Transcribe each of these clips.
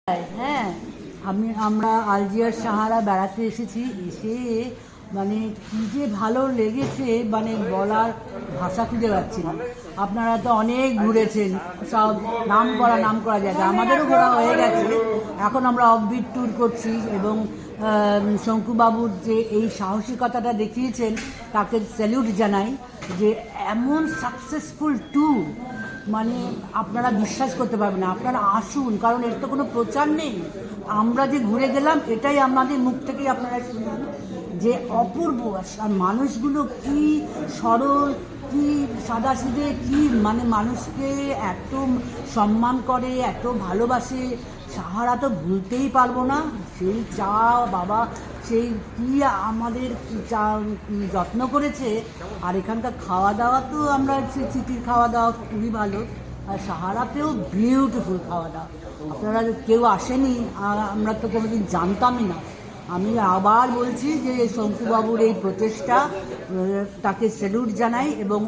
হ্যাঁ, আমরা আলজিয়ার সাহারা বেড়াতে এসেছি। এসে মানে কি যে ভালো লেগেছে, মানে বলার ভাষা খুঁজে পাচ্ছি না। আপনারা তো অনেক ঘুরেছেন, সব নাম করা জায়গা, আমাদেরও ঘোরা হয়ে গেছে। এখন আমরা অফবিট ট্যুর করছি এবং শঙ্কুবাবুর যে এই সাহসিকতাটা দেখিয়েছেন তাকে স্যালিউট জানাই, যে এমন সাকসেসফুল ট্যুর মানে আপনারা বিশ্বাস করতে পারবেন না। আপনারা আসুন, কারণ এর তো কোনো প্রচার নেই। আমরা যে ঘুরে গেলাম এটাই আমাদের মুখ থেকেই আপনারা শুনুন, যে অপূর্ব। আর মানুষগুলো কি সরল, কি সাদাসিধে, কি মানে মানুষকে এত সম্মান করে, এত ভালোবাসে। সাহারা তো ভুলতেই পারবো না। সেই চা বাবা, সেই কি আমাদের চা যত্ন করেছে। আর এখানকার খাওয়া দাওয়া তো আমরা চিটির খাওয়া দাওয়া খুবই ভালো। আর সাহারাতেও বিউটিফুল খাওয়া দাওয়া। আপনারা কেউ আসেনি, আমরা তো কোনোদিন জানতামই না। আমি আবার বলছি যে শঙ্কুবাবুর এই প্রচেষ্টা, তাকে স্যালুট জানাই। এবং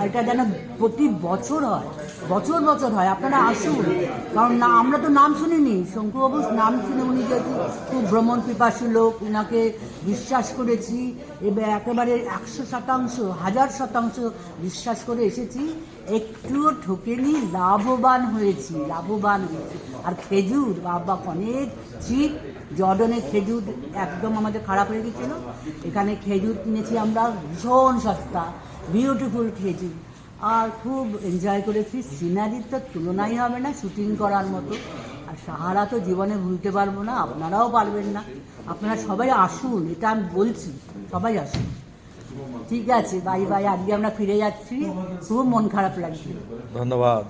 এটা যেন প্রতি বছর হয়, বছর বছর হয়। আপনারা আসুন, কারণ না আমরা তো নাম শুনিনি, শঙ্কুবাবুর নাম শুনে উনি যেহেতু খুব ভ্রমণ পিপাসু লোক, ওনাকে বিশ্বাস করেছি। এবার একেবারে 100%, 1000% বিশ্বাস করে এসেছি। একটুও ঠকেনি, লাভবান হয়েছি। আর খেজুর বাবা অনেক চিপ। জর্ডনের খেজুর একদম আমাদের খারাপ হয়ে গেছিলো, এখানে খেজুর কিনেছি আমরা ভীষণ সস্তা, বিউটিফুল খেজুর। আর খুব এনজয় করেছি। সিনারির তো তুলনাই হবে না, শুটিং করার মতো। আর সাহারা তো জীবনে ভুলতে পারবো না, আপনারাও পারবেন না। আপনারা সবাই আসুন, এটা আমি বলছি, সবাই আসুন। ঠিক আছে, বাই বাই। আজকে আমরা ফিরে যাচ্ছি, খুব মন খারাপ লাগছে। ধন্যবাদ।